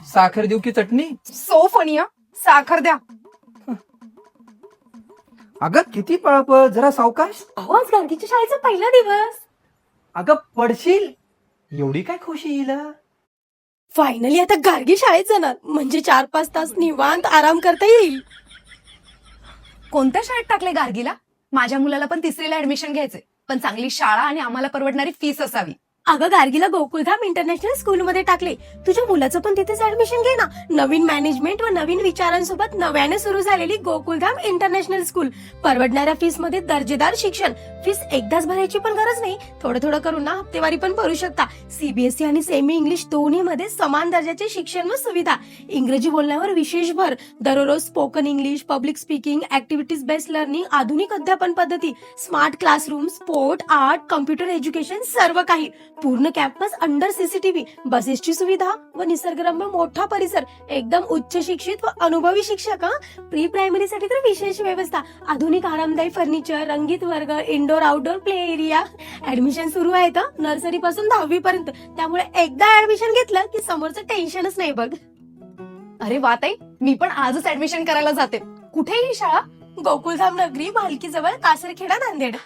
साखर देऊ की चटणी? So funny. साखर द्या. अगं किती पळापळ, जरा सावकाश. अहो आज गार्गीच्या शाळेचा पहिला दिवस. अगं पडशील. एवढी काय खुशी येईल? फायनली आता गार्गी शाळेत जाणार, म्हणजे 4-5 तास निवांत आराम करता येईल. कोणत्या शाळेत टाकले गार्गीला? माझ्या मुलाला पण 3रीला ऍडमिशन घ्यायचे, पण चांगली शाळा आणि आम्हाला परवडणारी फीस असावी. अगं गार्गीला गोकुळधाम इंटरनॅशनल स्कूलमध्ये टाकले. तुझ्या मुलाचं पण तिथेच ऍडमिशन घे ना. नवीन मॅनेजमेंट व नवीन विचारांसोबत नव्याने सुरू झालेली गोकुळधाम इंटरनॅशनल स्कूल. परवडणाऱ्या फीस मध्ये दर्जेदार शिक्षण. फीस एकदाच भरायची पण गरज नाही, थोडं थोडं करून ना हप्तेवारी पण भरू शकता. सीबीएसई आणि सेमी इंग्लिश दोन्ही मध्ये समान दर्जाचे शिक्षण व सुविधा. इंग्रजी बोलण्यावर विशेष भर. दररोज spoken English, public speaking, activities based learning, आधुनिक अध्यापन पद्धती, smart classroom, sport, art, computer education, सर्व काही. पूर्ण कॅम्पस अंडर सीसीटीव्ही, बसेसची सुविधा व निसर्गरम्य मोठा परिसर. एकदम उच्च शिक्षित व अनुभवी शिक्षक. प्री प्रायमरी साठी तर विशेष व्यवस्था. आधुनिक आरामदायी फर्निचर, रंगीत वर्ग, indoor outdoor play area. Admission सुरू आहे नर्सरी पासून 10वी पर्यंत. त्यामुळे एकदा ऍडमिशन घेतलं की समोरचं टेन्शनच नाही बघ. अरे वा ताई, मी पण आजच ऍडमिशन करायला जाते. कुठे ही शाळा? गोकुळधाम नगरी, भालकी जवळ, कासरखेडा, नांदेड.